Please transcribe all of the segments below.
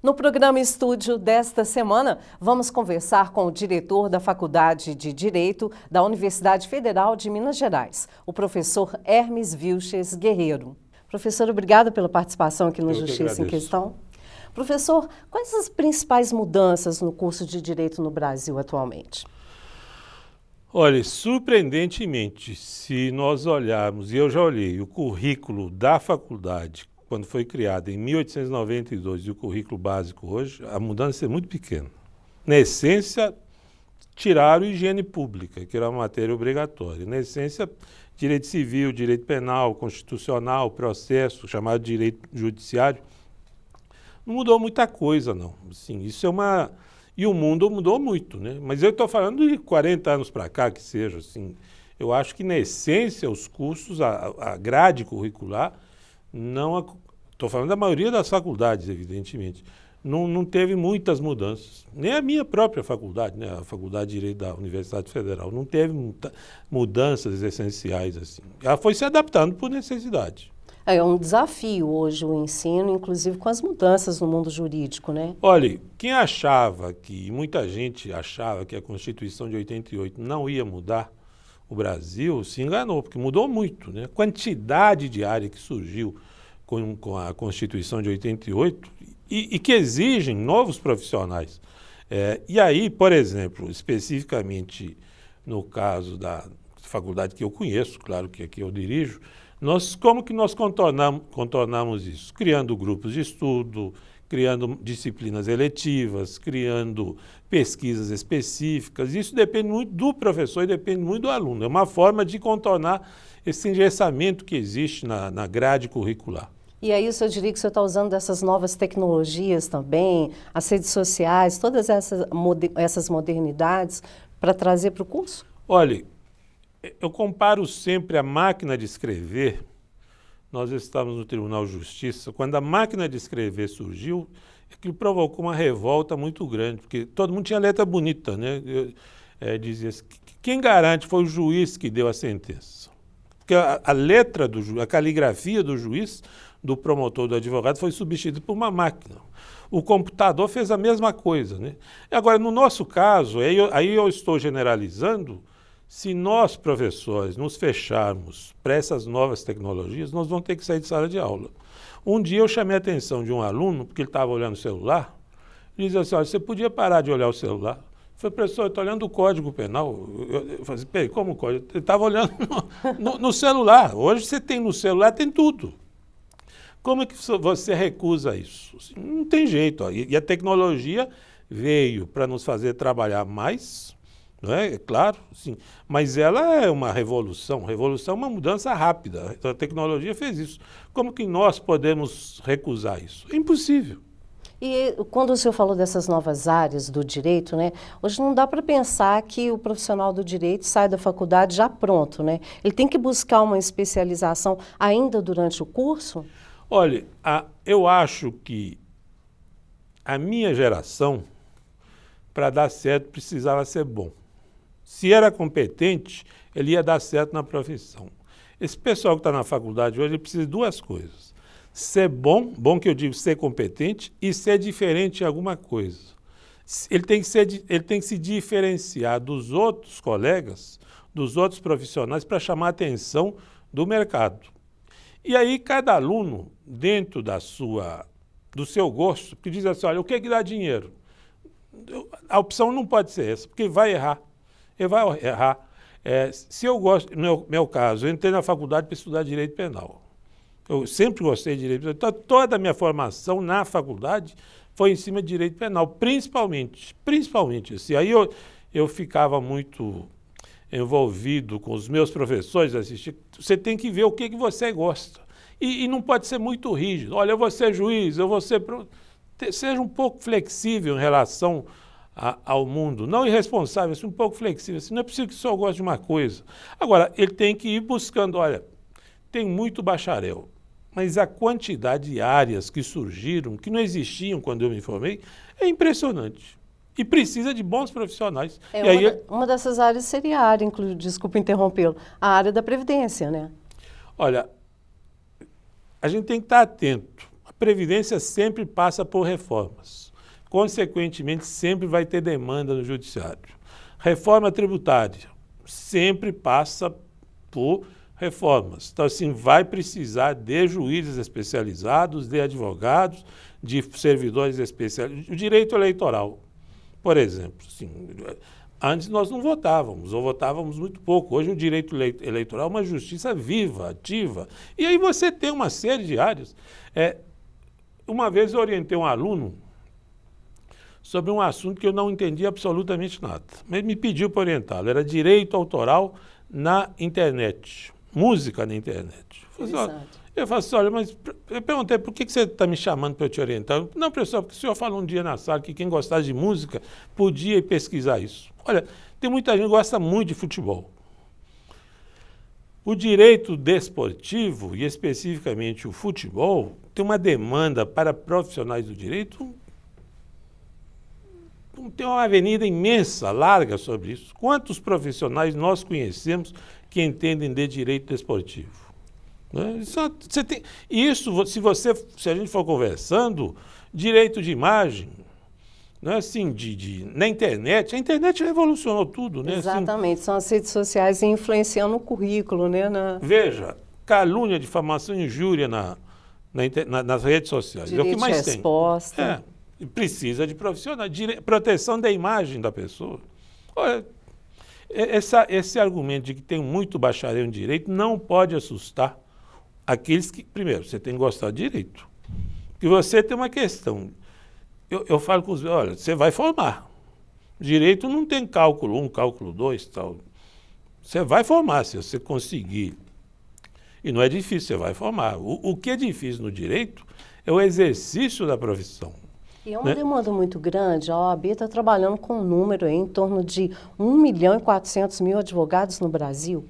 No programa Estúdio desta semana, vamos conversar com o diretor da Faculdade de Direito da Universidade Federal de Minas Gerais, o professor Hermes Vilches Guerreiro. Professor, obrigada pela participação aqui no Justiça em Questão. Professor, quais as principais mudanças no curso de Direito no Brasil atualmente? Olha, surpreendentemente, se nós olharmos, e eu já olhei, o currículo da faculdade, quando foi criado em 1892 e o currículo básico hoje, a mudança é muito pequena. Na essência, tiraram higiene pública, que era uma matéria obrigatória. Na essência, direito civil, direito penal, constitucional, processo, chamado direito judiciário. Não mudou muita coisa, não. Assim, isso é uma... E o mundo mudou muito, né? Mas eu estou falando de 40 anos para cá, que seja assim. Eu acho que, na essência, os cursos, a grade curricular, não... Estou falando da maioria das faculdades, evidentemente. Não teve muitas mudanças. Nem a minha própria faculdade, né? A Faculdade de Direito da Universidade Federal, não teve mudanças essenciais assim. Ela foi se adaptando por necessidade. É um desafio hoje o ensino, inclusive com as mudanças no mundo jurídico, né? Olha, quem achava que, muita gente achava que a Constituição de 88 não ia mudar o Brasil, se enganou, porque mudou muito, né? A quantidade de área que surgiu com a Constituição de 88 e que exigem novos profissionais. E aí, por exemplo, especificamente no caso da faculdade que eu conheço, claro que aqui eu dirijo, como que nós contornamos isso? Criando grupos de estudo, criando disciplinas eletivas, criando pesquisas específicas. Isso depende muito do professor e depende muito do aluno. É uma forma de contornar esse engessamento que existe na grade curricular. E aí o senhor diria que o senhor está usando dessas novas tecnologias também, as redes sociais, todas essas modernidades para trazer para o curso? Olha, eu comparo sempre a máquina de escrever. Nós estávamos no Tribunal de Justiça, quando a máquina de escrever surgiu, aquilo provocou uma revolta muito grande, porque todo mundo tinha letra bonita, né? Dizia assim, quem garante foi o juiz que deu a sentença. Porque a letra do juiz, a caligrafia do juiz, do promotor, do advogado, foi substituída por uma máquina. O computador fez a mesma coisa, né? Agora, no nosso caso, aí eu estou generalizando. Se nós, professores, nos fecharmos para essas novas tecnologias, nós vamos ter que sair de sala de aula. Um dia eu chamei a atenção de um aluno, porque ele estava olhando o celular, e dizia assim, olha, você podia parar de olhar o celular? Eu falei, professor, eu estou olhando o Código Penal. Eu falei, peraí, como o código? Ele estava olhando no celular. Hoje você tem no celular, tem tudo. Como é que você recusa isso? Assim, não tem jeito. Ó. E a tecnologia veio para nos fazer trabalhar mais, não é? É claro, sim. Mas ela é uma revolução. Revolução é uma mudança rápida. A tecnologia fez isso. Como que nós podemos recusar isso? É impossível. E quando o senhor falou dessas novas áreas do direito, né? Hoje não dá para pensar que o profissional do direito sai da faculdade já pronto, né? Ele tem que buscar uma especialização ainda durante o curso? Olha, eu acho que a minha geração, para dar certo, precisava ser bom. Se era competente, ele ia dar certo na profissão. Esse pessoal que está na faculdade hoje, ele precisa de duas coisas. Ser bom, bom que eu digo ser competente, e ser diferente em alguma coisa. Ele tem que se diferenciar dos outros colegas, dos outros profissionais, para chamar a atenção do mercado. E aí cada aluno, dentro do seu gosto, que diz assim, olha, o que dá dinheiro? A opção não pode ser essa, porque vai errar. Ele vai errar. Se eu gosto, no meu caso, eu entrei na faculdade para estudar Direito Penal. Eu sempre gostei de Direito Penal. Então, toda a minha formação na faculdade foi em cima de Direito Penal, principalmente. Assim. Aí eu ficava muito envolvido com os meus professores, assistir. Você tem que ver o que você gosta. E não pode ser muito rígido. Olha, eu vou ser juiz, eu vou ser... Seja um pouco flexível em relação ao mundo. Não irresponsável, assim, um pouco flexível. Assim, não é possível que só goste de uma coisa. Agora, ele tem que ir buscando, olha, tem muito bacharel, mas a quantidade de áreas que surgiram, que não existiam quando eu me formei, é impressionante. E precisa de bons profissionais. Uma dessas áreas seria a área, desculpa interrompê-lo, a área da Previdência, né? Olha, a gente tem que estar atento A Previdência sempre passa por reformas. Consequentemente, sempre vai ter demanda no judiciário. Reforma tributária sempre passa por reformas. Então, assim, vai precisar de juízes especializados, de advogados, de servidores especializados. O direito eleitoral, por exemplo, assim, antes nós não votávamos, ou votávamos muito pouco. Hoje o direito eleitoral é uma justiça viva, ativa. E aí você tem uma série de áreas. Uma vez eu orientei um aluno sobre um assunto que eu não entendia absolutamente nada. Mas me pediu para orientá-lo. Era direito autoral na internet. Música na internet. Eu falei assim, olha, mas eu perguntei, por que você está me chamando para eu te orientar? Não, professor, porque o senhor falou um dia na sala que quem gostasse de música podia ir pesquisar isso. Olha, tem muita gente que gosta muito de futebol. O direito desportivo, e especificamente o futebol, tem uma demanda para profissionais do direito, tem uma avenida imensa, larga sobre isso. Quantos profissionais nós conhecemos que entendem de direito desportivo? Né? Se a gente for conversando, direito de imagem, não é assim, na internet, a internet revolucionou tudo, né? Exatamente, assim, são as redes sociais influenciando o currículo, né? Veja, calúnia, difamação e injúria nas redes sociais. Direito é o que mais de resposta. tem. Precisa de profissionais, proteção da imagem da pessoa. Olha, esse argumento de que tem muito bacharel em direito não pode assustar aqueles que, primeiro, você tem que gostar de direito. Porque você tem uma questão. Eu falo com os olha, você vai formar. Direito não tem cálculo 1, cálculo 2, tal. Você vai formar, se você conseguir. E não é difícil, você vai formar. O que é difícil no direito é o exercício da profissão. E é uma demanda muito grande. A OAB está trabalhando com um número aí, em torno de 1.400.000 advogados no Brasil.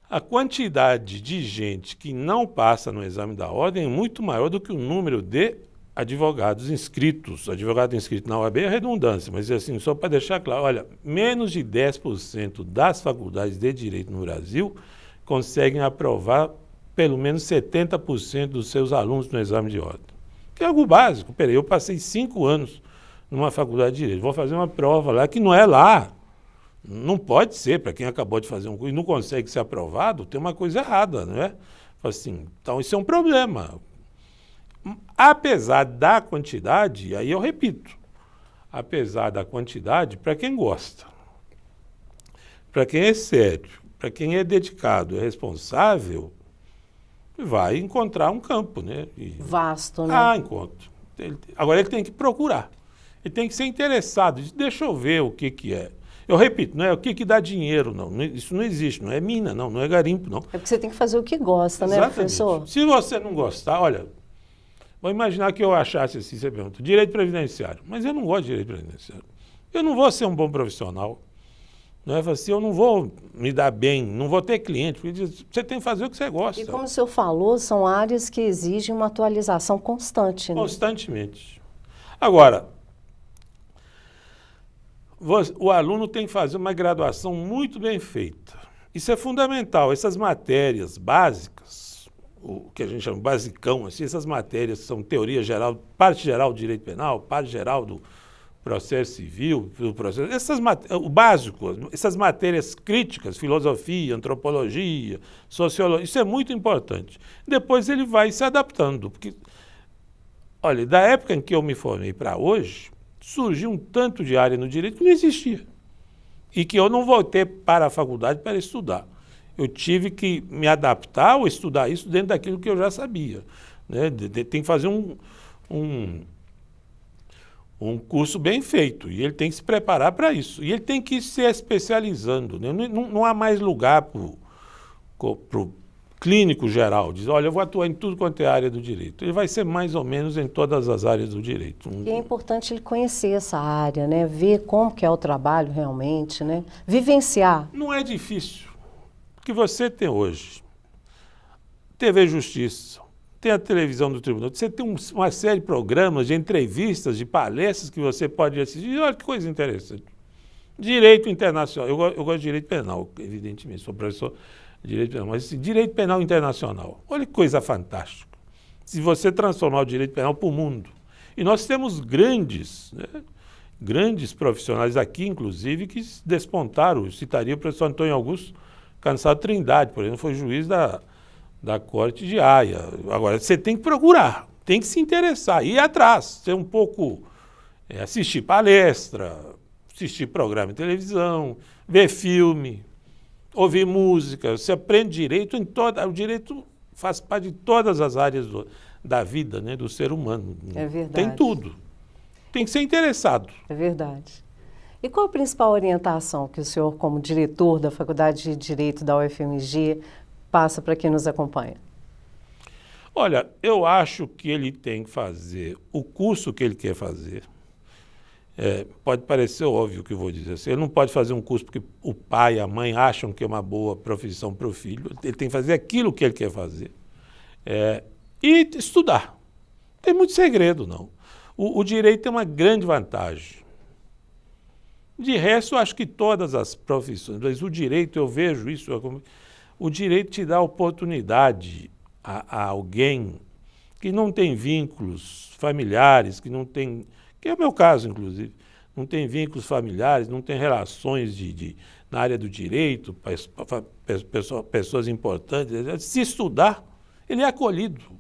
A quantidade de gente que não passa no exame da ordem é muito maior do que o número de advogados inscritos. Advogado inscrito na OAB é redundância, mas assim, só para deixar claro, olha, menos de 10% das faculdades de direito no Brasil conseguem aprovar pelo menos 70% dos seus alunos no exame de ordem. Que é algo básico. Peraí, eu passei 5 anos numa faculdade de direito, vou fazer uma prova lá que não é lá. Não pode ser, para quem acabou de fazer um curso e não consegue ser aprovado, tem uma coisa errada, não é? Assim, então isso é um problema. Apesar da quantidade, aí eu repito, apesar da quantidade, para quem gosta, para quem é sério, para quem é dedicado, é responsável, vai encontrar um campo, né? Vasto, né? Encontra. Agora ele tem que procurar. Ele tem que ser interessado. Deixa eu ver o que é. Eu repito, não é o que dá dinheiro, não. Isso não existe, não é mina, não é garimpo, não. É porque você tem que fazer o que gosta, né, exatamente, professor? Se você não gostar, olha, vou imaginar que eu achasse assim, você pergunta, direito previdenciário. Mas eu não gosto de direito previdenciário. Eu não vou ser um bom profissional. Não é assim, eu não vou me dar bem, não vou ter cliente, porque você tem que fazer o que você gosta. E como o senhor falou, são áreas que exigem uma atualização constante, né? Constantemente. Agora, o aluno tem que fazer uma graduação muito bem feita. Isso é fundamental. Essas matérias básicas, o que a gente chama de basicão, assim, essas matérias são teoria geral, parte geral do direito penal, parte geral do processo civil, do processo, o básico, essas matérias críticas, filosofia, antropologia, sociologia, isso é muito importante. Depois ele vai se adaptando, porque, olha, da época em que eu me formei para hoje, surgiu um tanto de área no direito que não existia e que eu não voltei para a faculdade para estudar. Eu tive que me adaptar ou estudar isso dentro daquilo que eu já sabia, né? Tem que fazer um curso bem feito, e ele tem que se preparar para isso. E ele tem que ir se especializando, né? Não há mais lugar para o clínico geral. Diz, olha, eu vou atuar em tudo quanto é área do direito. Ele vai ser mais ou menos em todas as áreas do direito. E é importante ele conhecer essa área, né? Ver como que é o trabalho realmente, né? Vivenciar. Não é difícil. O que você tem hoje, TV Justiça, tem a televisão do tribunal, você tem uma série de programas, de entrevistas, de palestras que você pode assistir. E olha que coisa interessante. Direito internacional. Eu gosto de direito penal, evidentemente, sou professor de direito penal, mas assim, direito penal internacional. Olha que coisa fantástica. se você transformar o direito penal para o mundo. E nós temos grandes, né, grandes profissionais aqui, inclusive, que despontaram. Eu citaria o professor Antônio Augusto Cansado Trindade, por exemplo, foi juiz da Corte de Haia. Agora, você tem que procurar, tem que se interessar, ir atrás, ser um pouco, assistir palestra, assistir programa de televisão, ver filme, ouvir música. Você aprende direito em toda, o direito faz parte de todas as áreas da vida, né, do ser humano. É verdade. Tem tudo. Tem que ser interessado. É verdade. E qual a principal orientação que o senhor, como diretor da Faculdade de Direito da UFMG, passa para quem nos acompanha? Olha, eu acho que ele tem que fazer o curso que ele quer fazer. Pode parecer óbvio o que eu vou dizer. Ele não pode fazer um curso porque o pai e a mãe acham que é uma boa profissão para o filho. Ele tem que fazer aquilo que ele quer fazer. E estudar. Não tem muito segredo, não. O direito tem uma grande vantagem. De resto, eu acho que todas as profissões, mas o direito, eu vejo isso, o direito te dá oportunidade a alguém que não tem vínculos familiares, que é o meu caso, inclusive, não tem vínculos familiares, não tem relações na área do direito, pessoas importantes. Se estudar, ele é acolhido.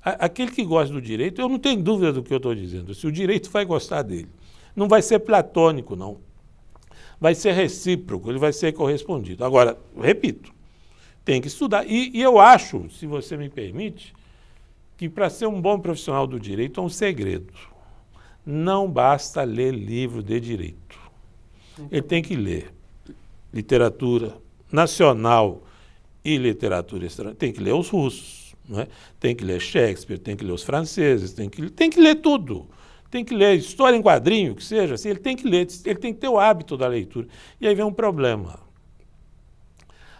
Aquele que gosta do direito, eu não tenho dúvida do que eu estou dizendo, se o direito vai gostar dele. Não vai ser platônico, não. Vai ser recíproco, ele vai ser correspondido. Agora, repito, tem que estudar. E eu acho, se você me permite, que para ser um bom profissional do direito é um segredo. Não basta ler livro de direito. Ele tem que ler literatura nacional e literatura estrangeira. Tem que ler os russos, não é? Tem que ler Shakespeare, tem que ler os franceses, tem que ler tudo. Tem que ler história em quadrinho, que seja, assim, ele tem que ler, ele tem que ter o hábito da leitura. E aí vem um problema.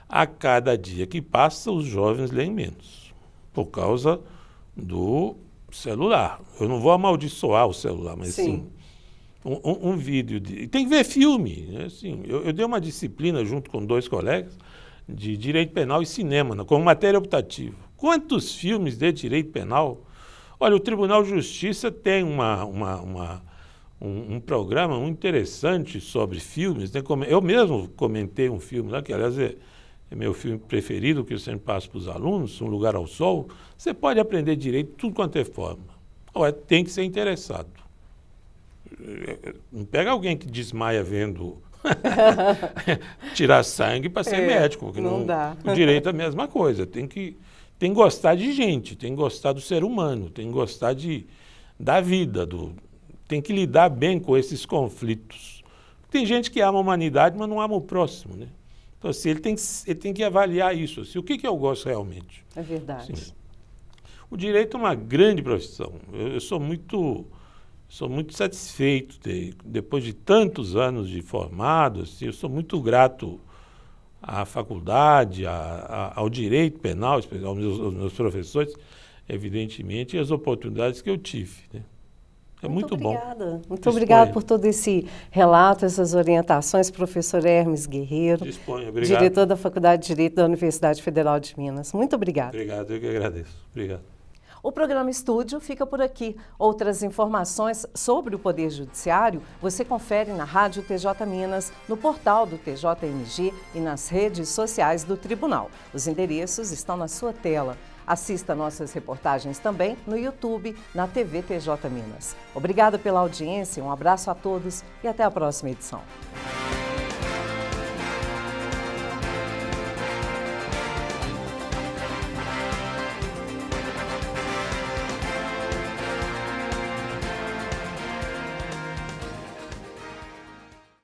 A cada dia que passa, os jovens leem menos, por causa do celular. Eu não vou amaldiçoar o celular, mas sim um vídeo. Tem que ver filme. Né? Assim, eu dei uma disciplina junto com 2 colegas de direito penal e cinema, como matéria optativa. Quantos filmes de direito penal? Olha, o Tribunal de Justiça tem um programa muito interessante sobre filmes. Né? Eu mesmo comentei um filme lá, que aliás é meu filme preferido, que eu sempre passo para os alunos, Um Lugar ao Sol. Você pode aprender direito de tudo quanto é forma. Olha, tem que ser interessado. Não pega alguém que desmaia vendo tirar sangue para ser médico. Porque não dá. O direito é a mesma coisa. Tem que gostar de gente, tem que gostar do ser humano, tem que gostar da vida, tem que lidar bem com esses conflitos. Tem gente que ama a humanidade, mas não ama o próximo, né? Então, assim, ele tem que avaliar isso. Assim, o que eu gosto realmente? É verdade. Assim, o direito é uma grande profissão. Eu sou muito satisfeito, depois de tantos anos de formado, assim, eu sou muito grato à faculdade, ao direito penal, aos meus professores, evidentemente, e as oportunidades que eu tive. Né? É muito bom. Muito obrigada por todo esse relato, essas orientações, professor Hermes Guerreiro, diretor da Faculdade de Direito da Universidade Federal de Minas. Muito obrigada. Obrigado, eu que agradeço. Obrigado. O programa Estúdio fica por aqui. Outras informações sobre o Poder Judiciário você confere na Rádio TJ Minas, no portal do TJMG e nas redes sociais do Tribunal. Os endereços estão na sua tela. Assista nossas reportagens também no YouTube, na TV TJ Minas. Obrigada pela audiência, um abraço a todos e até a próxima edição.